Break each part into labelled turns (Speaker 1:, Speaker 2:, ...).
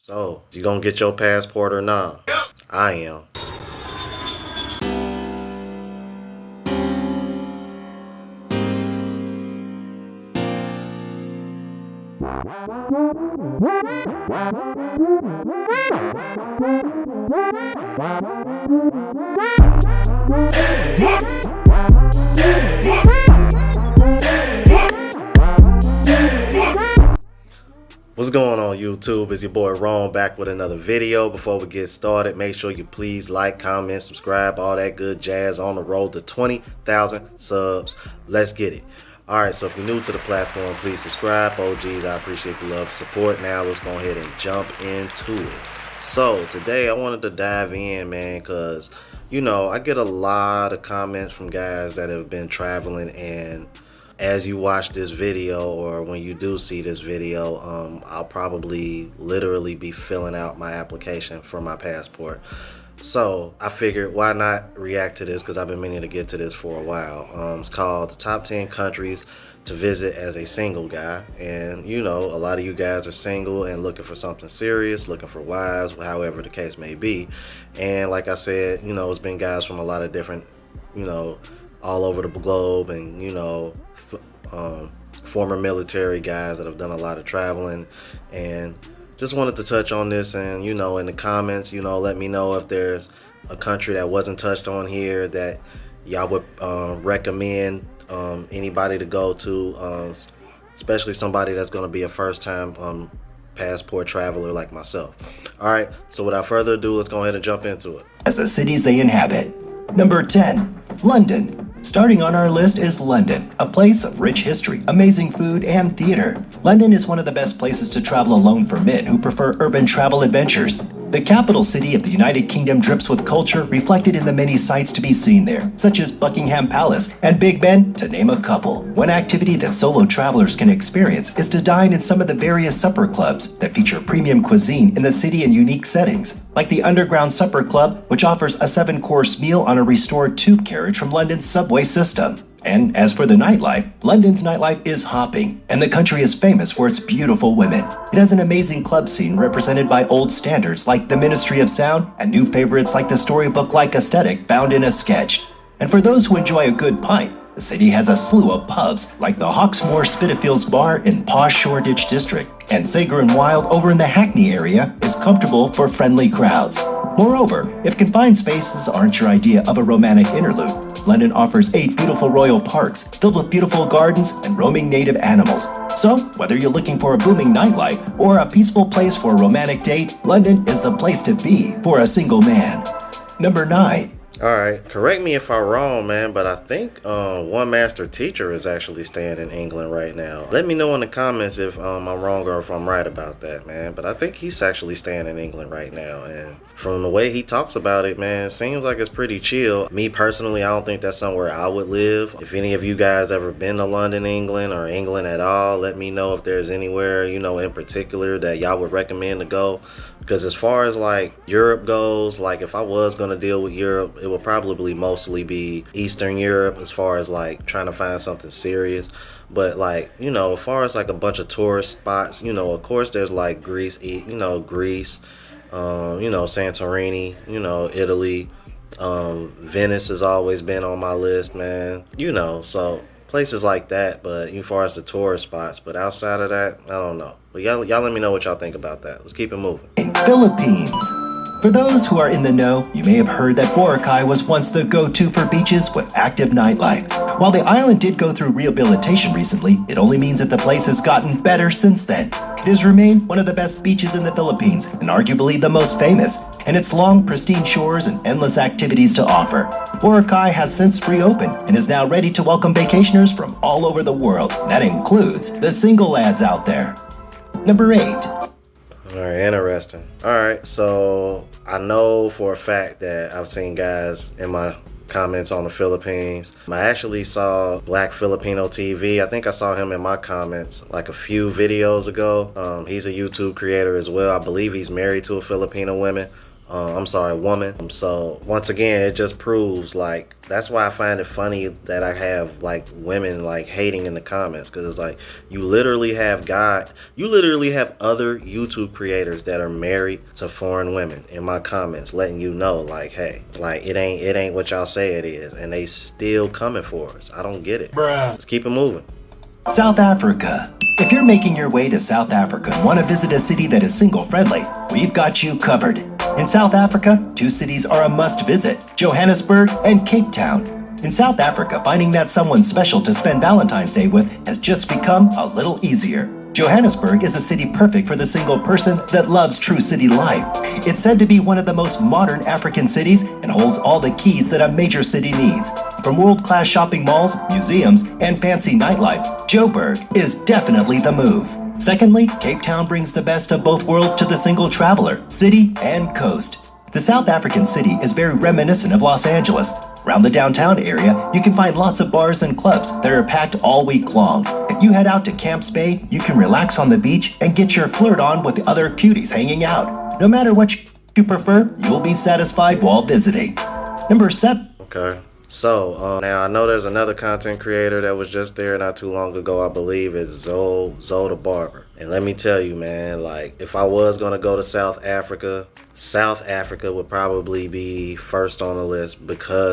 Speaker 1: So, you gonna get your passport or not? Nah? I am. What's going on YouTube? It's your boy Ron back with another video. Before we get started, make sure you please like, comment, subscribe, all that good jazz on the road to 20,000 subs. Let's get it. Alright, so if you're new to the platform, please subscribe. OGs, I appreciate the love and support. Now let's go ahead and jump into it. So today I wanted to dive in, man, because you know, I get a lot of comments from guys that have been traveling, and as you watch this video, or when you do see this video, I'll probably literally be filling out my application for my passport. So I figured, why not react to this, because I've been meaning to get to this for a while. It's called the top 10 countries to visit as a single guy. And you know, a lot of you guys are single and looking for something serious, looking for wives, however the case may be. And like I said, you know, it's been guys from a lot of different, you know, all over the globe, and you know, former military guys that have done a lot of traveling, and just wanted to touch on this. And you know, in the comments, you know, let me know if there's a country that wasn't touched on here that y'all would recommend anybody to go to, especially somebody that's going to be a first-time passport traveler like myself. All right, so without further ado, let's go ahead and jump into it.
Speaker 2: As the cities they inhabit. Number 10, London. Starting on our list is London, a place of rich history, amazing food, and theater. London is one of the best places to travel alone for men who prefer urban travel adventures. The capital city of the United Kingdom drips with culture reflected in the many sights to be seen there, such as Buckingham Palace and Big Ben, to name a couple. One activity that solo travelers can experience is to dine in some of the various supper clubs that feature premium cuisine in the city in unique settings, like the Underground Supper Club, which offers a 7-course meal on a restored tube carriage from London's subway system. And as for the nightlife, London's nightlife is hopping, and the country is famous for its beautiful women. It has an amazing club scene represented by old standards like the Ministry of Sound, and new favorites like the storybook-like aesthetic found in a sketch. And for those who enjoy a good pint, the city has a slew of pubs like the Hawksmoor Spitalfields Bar in posh Shoreditch District, and Sager and Wild over in the Hackney area is comfortable for friendly crowds. Moreover, if confined spaces aren't your idea of a romantic interlude, London offers 8 beautiful royal parks filled with beautiful gardens and roaming native animals. So, whether you're looking for a booming nightlife or a peaceful place for a romantic date, London is the place to be for a single man. Number 9.
Speaker 1: Alright, correct me if I'm wrong, man, but I think One Master Teacher is actually staying in England right now. Let me know in the comments if I'm wrong or if I'm right about that, man. But I think he's actually staying in England right now, and from the way he talks about it, man, it seems like it's pretty chill. Me personally, I don't think that's somewhere I would live. If any of you guys ever been to London, England, or England at all, let me know if there's anywhere, you know, in particular that y'all would recommend to go. Because as far as like Europe goes, like if I was going to deal with Europe, it would probably mostly be Eastern Europe as far as like trying to find something serious. But like, you know, as far as like a bunch of tourist spots, you know, of course there's like Greece, you know, Santorini, you know, Italy, Venice has always been on my list, man, you know, so places like that. But as far as the tourist spots, but outside of that, I don't know. But y'all let me know what y'all think about that. Let's keep it moving.
Speaker 2: Philippines. For those who are in the know, you may have heard that Boracay was once the go-to for beaches with active nightlife. While the island did go through rehabilitation recently, it only means that the place has gotten better since then. It has remained one of the best beaches in the Philippines, and arguably the most famous, and its long, pristine shores and endless activities to offer. Boracay has since reopened and is now ready to welcome vacationers from all over the world. That includes the single lads out there. Number 8.
Speaker 1: Alright, interesting. Alright, so I know for a fact that I've seen guys in my comments on the Philippines. I actually saw Black Filipino TV. I think I saw him in my comments like a few videos ago. He's a YouTube creator as well. I believe he's married to a Filipino woman. I'm sorry, woman. So once again, it just proves, like, that's why I find it funny that I have like women like hating in the comments, because it's like you literally have other YouTube creators that are married to foreign women in my comments letting you know, like, hey, like it ain't what y'all say it is, and they still coming for us. I don't get it. Bruh. Let's keep it moving.
Speaker 2: South Africa. If you're making your way to South Africa and want to visit a city that is single friendly, we've got you covered. In South Africa, 2 cities are a must visit: Johannesburg and Cape Town. In South Africa, finding that someone special to spend Valentine's Day with has just become a little easier. Johannesburg is a city perfect for the single person that loves true city life. It's said to be one of the most modern African cities and holds all the keys that a major city needs. From world-class shopping malls, museums, and fancy nightlife, Joburg is definitely the move. Secondly, Cape Town brings the best of both worlds to the single traveler, city and coast. The South African city is very reminiscent of Los Angeles. Around the downtown area, you can find lots of bars and clubs that are packed all week long. If you head out to Camps Bay, you can relax on the beach and get your flirt on with other cuties hanging out. No matter what you prefer, you'll be satisfied while visiting. Number 7.
Speaker 1: Okay. So, now I know there's another content creator that was just there not too long ago. I believe it's Zoe the Barber. And let me tell you, man, like, if I was going to go to South Africa would probably be first on the list,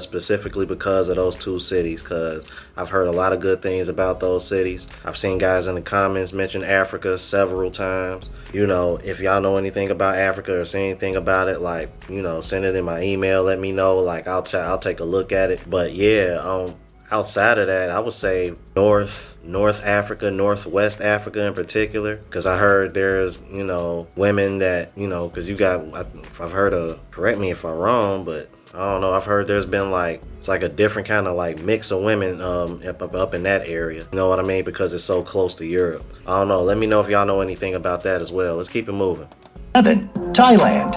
Speaker 1: specifically because of those 2 cities, because I've heard a lot of good things about those cities. I've seen guys in the comments mention Africa several times. You know, if y'all know anything about Africa or see anything about it, like, you know, send it in my email, let me know. Like, I'll take a look at it. But yeah, outside of that, I would say North Africa, Northwest Africa in particular, because I heard there's, you know, women that, you know, because I've heard correct me if I'm wrong, but I don't know, I've heard there's been like, it's like a different kind of like mix of women up in that area. You know what I mean? Because it's so close to Europe. I don't know. Let me know if y'all know anything about that as well. Let's keep it moving.
Speaker 2: 7. Thailand.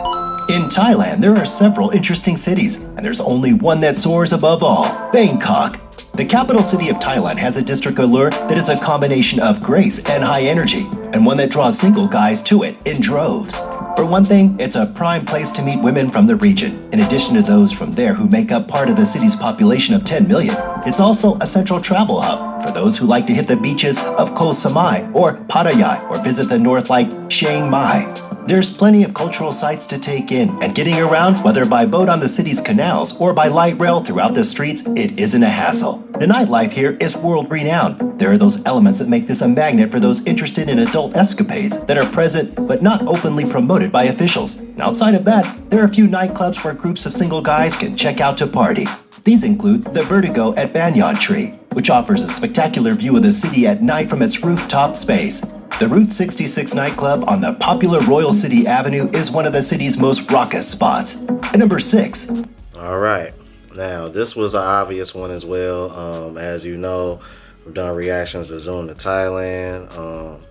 Speaker 2: In Thailand, there are several interesting cities, and there's only one that soars above all: Bangkok. The capital city of Thailand has a district allure that is a combination of grace and high energy, and one that draws single guys to it in droves. For one thing, it's a prime place to meet women from the region, in addition to those from there who make up part of the city's population of 10 million. It's also a central travel hub for those who like to hit the beaches of Koh Samui or Pattaya, or visit the north like Chiang Mai. There's plenty of cultural sites to take in, and getting around, whether by boat on the city's canals or by light rail throughout the streets, it isn't a hassle. The nightlife here is world-renowned. There are those elements that make this a magnet for those interested in adult escapades that are present but not openly promoted by officials. And outside of that, there are a few nightclubs where groups of single guys can check out to party. These include the Vertigo at Banyan Tree, which offers a spectacular view of the city at night from its rooftop space. The Route 66 nightclub on the popular Royal City Avenue is one of the city's most raucous spots. And number 6.
Speaker 1: All right. Now, this was an obvious one as well. As you know, we've done reactions to Zoom to Thailand.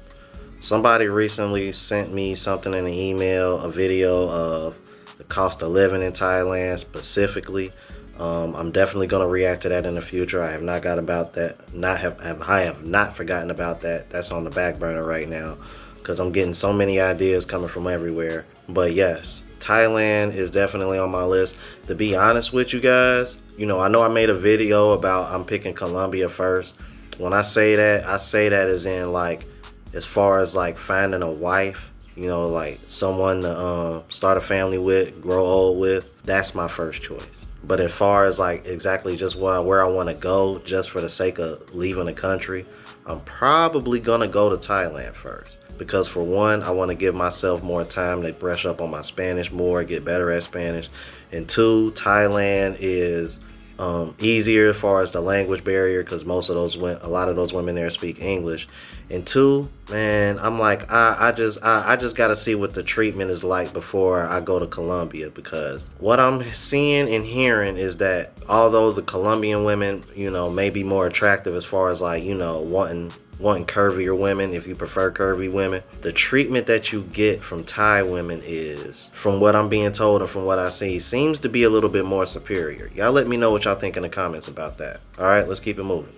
Speaker 1: Somebody recently sent me something in an email, a video of the cost of living in Thailand specifically. I'm definitely going to react to that in the future. I have not got about that. I have not forgotten about that. That's on the back burner right now because I'm getting so many ideas coming from everywhere. But yes, Thailand is definitely on my list. To be honest with you guys, you know I made a video about I'm picking Colombia first. When I say that as in like as far as like finding a wife, you know, like someone to start a family with, grow old with. That's my first choice. But as far as like exactly just where I want to go, just for the sake of leaving the country, I'm probably gonna go to Thailand first. Because for one, I want to give myself more time to brush up on my Spanish more, get better at Spanish. And 2, Thailand is easier as far as the language barrier because a lot of those women there speak English. And 2, man, I'm like I just gotta see what the treatment is like before I go to Colombia, because what I'm seeing and hearing is that although the Colombian women, you know, may be more attractive as far as like, you know, wanting curvier women, if you prefer curvy women, the treatment that you get from Thai women is, from what I'm being told and from what I see, seems to be a little bit more superior. Y'all let me know what y'all think in the comments about that. All right, let's keep it moving.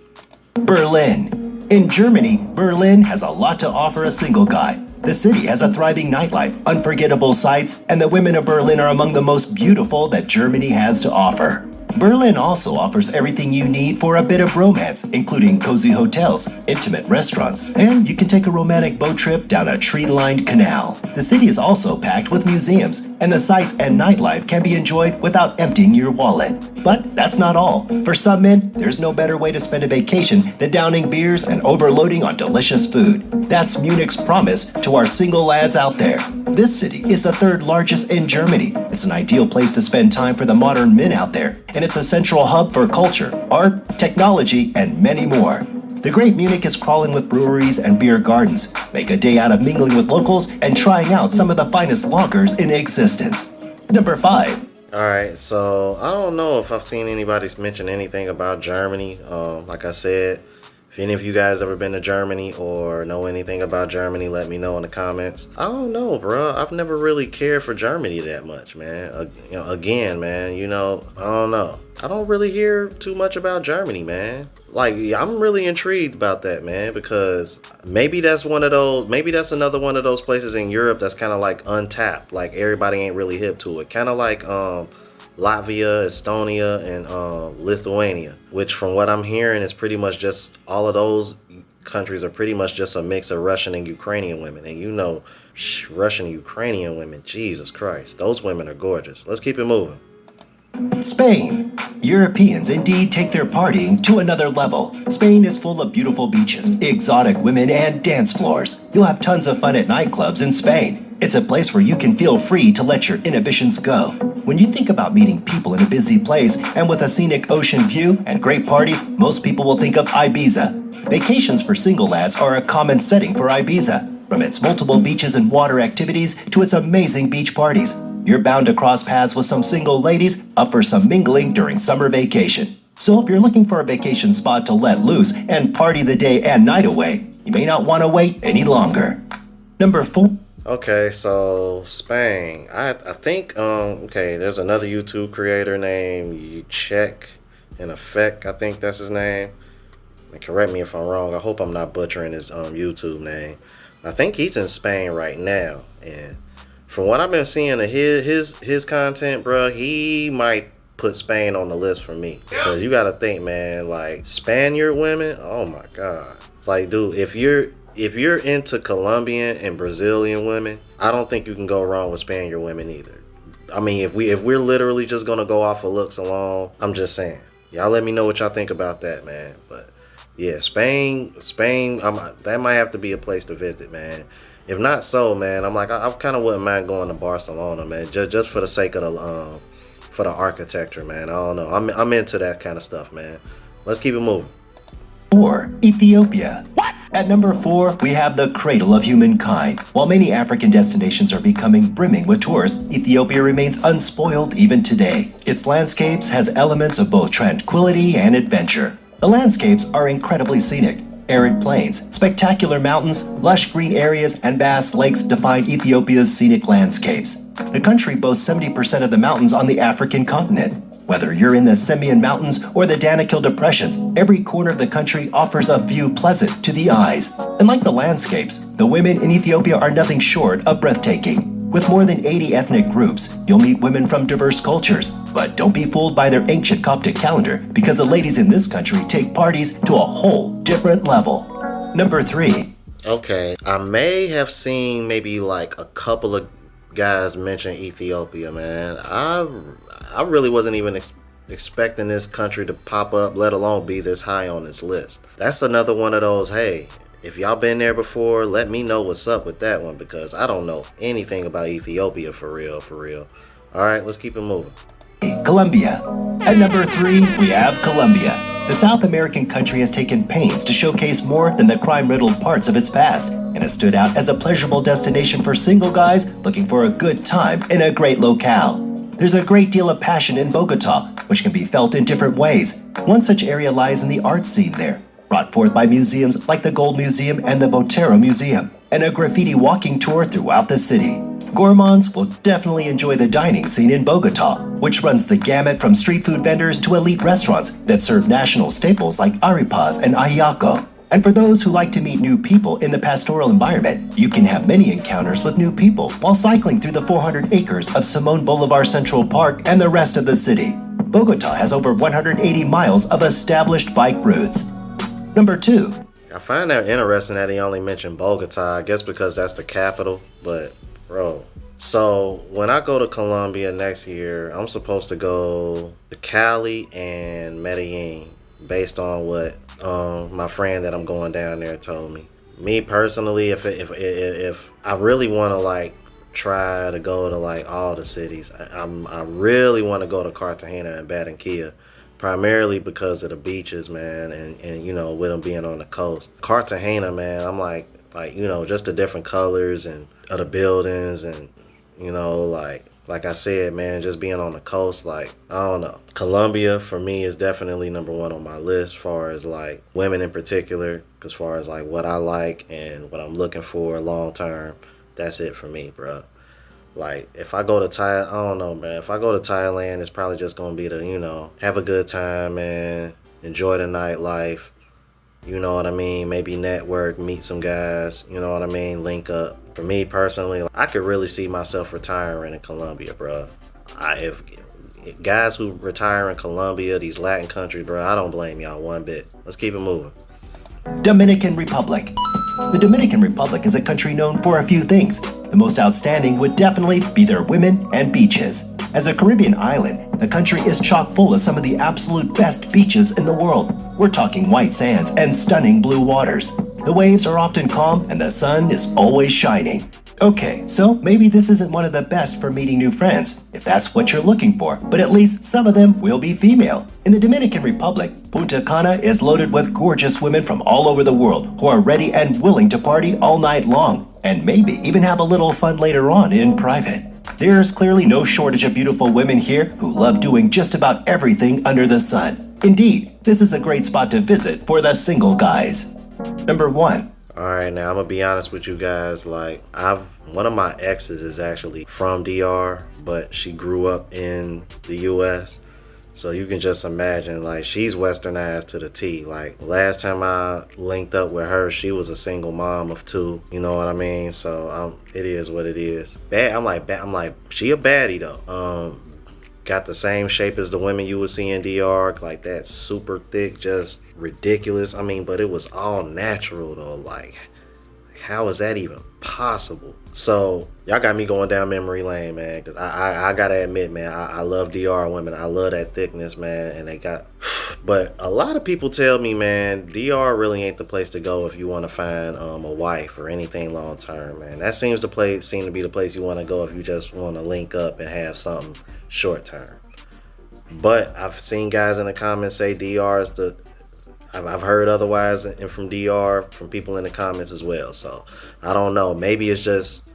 Speaker 2: Berlin. In Germany, Berlin has a lot to offer a single guy. The city has a thriving nightlife, unforgettable sights, and the women of Berlin are among the most beautiful that Germany has to offer. Berlin also offers everything you need for a bit of romance, including cozy hotels, intimate restaurants, and you can take a romantic boat trip down a tree-lined canal. The city is also packed with museums, and the sights and nightlife can be enjoyed without emptying your wallet. But that's not all. For some men, there's no better way to spend a vacation than downing beers and overloading on delicious food. That's Munich's promise to our single lads out there. This city is the third largest in Germany. It's an ideal place to spend time for the modern men out there, and it's a central hub for culture, art, technology, and many more. The Great Munich is crawling with breweries and beer gardens. Make a day out of mingling with locals and trying out some of the finest lagers in existence. Number 5.
Speaker 1: Alright, so I don't know if I've seen anybody mention anything about Germany. Like I said, if any of you guys ever been to Germany or know anything about Germany, let me know in the comments. I don't know, bro. I've never really cared for Germany that much, man. Again, man, I don't know. I don't really hear too much about Germany, man. Like, I'm really intrigued about that, man, because maybe that's another one of those places in Europe that's kind of like untapped. Like, everybody ain't really hip to it. Kind of like Latvia, Estonia, and Lithuania, which from what I'm hearing is pretty much just all of those countries are pretty much just a mix of Russian and Ukrainian women. And Russian and Ukrainian women, Jesus Christ, those women are gorgeous. Let's keep it moving.
Speaker 2: Spain. Europeans indeed take their partying to another level. Spain is full of beautiful beaches, exotic women, and dance floors. You'll have tons of fun at nightclubs in Spain. It's a place where you can feel free to let your inhibitions go. When you think about meeting people in a busy place and with a scenic ocean view and great parties, most people will think of Ibiza. Vacations for single lads are a common setting for Ibiza, from its multiple beaches and water activities to its amazing beach parties. You're bound to cross paths with some single ladies up for some mingling during summer vacation. So if you're looking for a vacation spot to let loose and party the day and night away, you may not want to wait any longer. Number 4.
Speaker 1: Okay, so Spain. I think there's another YouTube creator named Check in Effect. I think that's his name. And correct me if I'm wrong. I hope I'm not butchering his YouTube name. I think he's in Spain right now, and from what I've been seeing of his content, bro, he might put Spain on the list for me. Because you gotta think, man, like Spaniard women, oh my god. It's like, dude, if you're into Colombian and Brazilian women, I don't think you can go wrong with Spaniard women either. I mean, if we're literally just gonna go off of looks alone, I'm just saying. Y'all let me know what y'all think about that, man. But yeah, Spain, that might have to be a place to visit, man. If not so, man, I'm like, I kind of wouldn't mind going to Barcelona, man, just for the sake of for the architecture, man. I don't know. I'm into that kind of stuff, man. Let's keep it moving.
Speaker 2: 4. Ethiopia. What? At number 4, we have the cradle of humankind. While many African destinations are becoming brimming with tourists, Ethiopia remains unspoiled even today. Its landscapes has elements of both tranquility and adventure. The landscapes are incredibly scenic. Arid plains, spectacular mountains, lush green areas, and vast lakes define Ethiopia's scenic landscapes. The country boasts 70% of the mountains on the African continent. Whether you're in the Simien Mountains or the Danakil Depressions, every corner of the country offers a view pleasant to the eyes. And like the landscapes, the women in Ethiopia are nothing short of breathtaking. With more than 80 ethnic groups, you'll meet women from diverse cultures. But don't be fooled by their ancient Coptic calendar, because the ladies in this country take parties to a whole different level. Number 3.
Speaker 1: Okay, I may have seen maybe like a couple of guys mention Ethiopia, man. I really wasn't even expecting this country to pop up, let alone be this high on this list. That's another one of those, hey, if y'all been there before, let me know what's up with that one, because I don't know anything about Ethiopia for real. All right, let's keep it moving.
Speaker 2: Colombia. At number 3, we have Colombia. The South American country has taken pains to showcase more than the crime-riddled parts of its past, and has stood out as a pleasurable destination for single guys looking for a good time in a great locale. There's a great deal of passion in Bogota, which can be felt in different ways. One such area lies in the art scene there, brought forth by museums like the Gold Museum and the Botero Museum, and a graffiti walking tour throughout the city. Gourmands will definitely enjoy the dining scene in Bogota, which runs the gamut from street food vendors to elite restaurants that serve national staples like arepas and ajiaco. And for those who like to meet new people in the pastoral environment, you can have many encounters with new people while cycling through the 400 acres of Simon Bolivar Central Park and the rest of the city. Bogota has over 180 miles of established bike routes. Number 2.
Speaker 1: I find that interesting that he only mentioned Bogota. I guess because that's the capital, but bro. So when I go to Colombia next year, I'm supposed to go to Cali and Medellin based on what my friend that I'm going down there told me. Me personally, if I really want to like try to go to like all the cities, I really want to go to Cartagena and Barranquilla, primarily because of the beaches, man, and you know, with them being on the coast. Cartagena, man, I'm like you know, just the different colors and of the buildings, and you know, like I said, man, just being on the coast, like, I don't know. Colombia, for me, is definitely number one on my list, as far as, like, women in particular, as far as, like, what I like and what I'm looking for long term. That's it for me, bro. Like, if I go to Thailand, I don't know, man. If I go to Thailand, it's probably just going to be to, you know, have a good time, man. Enjoy the nightlife. You know what I mean? Maybe network, meet some guys, you know what I mean? Link up. For me personally, I could really see myself retiring in Colombia, bro. If guys who retire in Colombia, these Latin countries, bro, I don't blame y'all one bit. Let's keep it moving.
Speaker 2: Dominican Republic. The Dominican Republic is a country known for a few things. The most outstanding would definitely be their women and beaches. As a Caribbean island, the country is chock full of some of the absolute best beaches in the world. We're talking white sands and stunning blue waters. The waves are often calm and the sun is always shining. Okay, so maybe this isn't one of the best for meeting new friends, if that's what you're looking for, but at least some of them will be female. In the Dominican Republic, Punta Cana is loaded with gorgeous women from all over the world who are ready and willing to party all night long, and maybe even have a little fun later on in private. There's clearly no shortage of beautiful women here who love doing just about everything under the sun. Indeed, this is a great spot to visit for the single guys. Number 1.
Speaker 1: Alright, now I'm gonna be honest with you guys, like, one of my exes is actually from DR, but she grew up in the US. So you can just imagine, like, she's westernized to the T. Like, last time I linked up with her, she was a single mom of 2. You know what I mean? So it is what it is. I'm like, she a baddie though. Got the same shape as the women you would see in DR, like that super thick, just ridiculous. I mean, but it was all natural though. Like, how is that even possible? So y'all got me going down memory lane, man, because I gotta admit, man, I love DR women. I love that thickness, man, and they got, but a lot of people tell me, man, DR really ain't the place to go if you want to find a wife or anything long term, man. That seems to be the place you want to go if you just want to link up and have something short term. But I've seen guys in the comments say DR is I've heard otherwise, and from DR, from people in the comments as well. So I don't know. Maybe it's just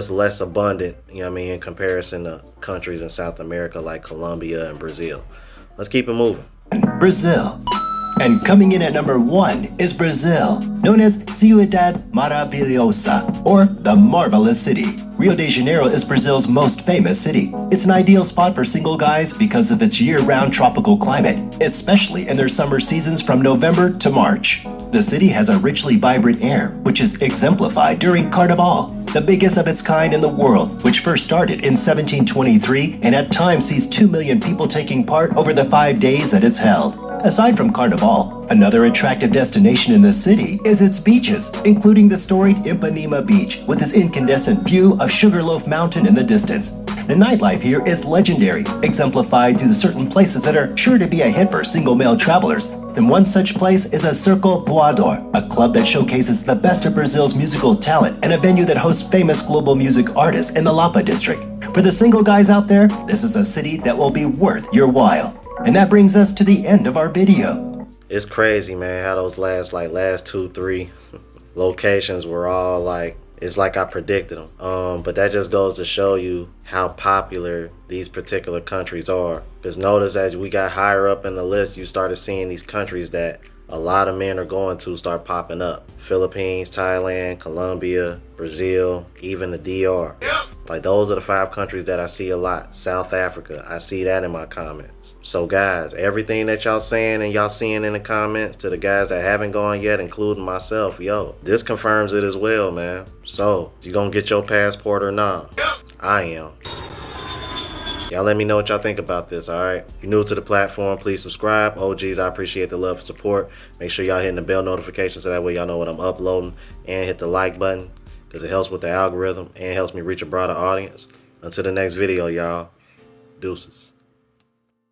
Speaker 1: less abundant, you know what I mean, in comparison to countries in South America like Colombia and Brazil. Let's keep it moving.
Speaker 2: Brazil. And coming in at number 1 is Brazil, known as Ciudad Maravilhosa, or the Marvelous City. Rio de Janeiro is Brazil's most famous city. It's an ideal spot for single guys because of its year-round tropical climate, especially in their summer seasons from November to March. The city has a richly vibrant air, which is exemplified during Carnival, the biggest of its kind in the world, which first started in 1723 and at times sees 2 million people taking part over the 5 days that it's held. Aside from Carnival, another attractive destination in the city is its beaches, including the storied Ipanema Beach with its incandescent view of Sugarloaf Mountain in the distance. The nightlife here is legendary, exemplified through the certain places that are sure to be a hit for single male travelers. And one such place is a Circo Voador, a club that showcases the best of Brazil's musical talent and a venue that hosts famous global music artists in the Lapa district. For the single guys out there, this is a city that will be worth your while. And that brings us to the end of our video.
Speaker 1: It's crazy, man, how those last 2-3 locations were all like, it's like I predicted them. But that just goes to show you how popular these particular countries are. Because notice as we got higher up in the list, you started seeing these countries that a lot of men are going to start popping up. Philippines, Thailand, Colombia, Brazil, even the DR. Like, those are the 5 countries that I see a lot. South Africa, I see that in my comments. So guys, everything that y'all saying and y'all seeing in the comments, to the guys that haven't gone yet, including myself, yo, this confirms it as well, man. So, you gonna get your passport or not? I am. Y'all let me know what y'all think about this, alright? If you're new to the platform, please subscribe. OGs, I appreciate the love and support. Make sure y'all hitting the bell notification so that way y'all know what I'm uploading. And hit the like button, because it helps with the algorithm and helps me reach a broader audience. Until the next video, y'all. Deuces.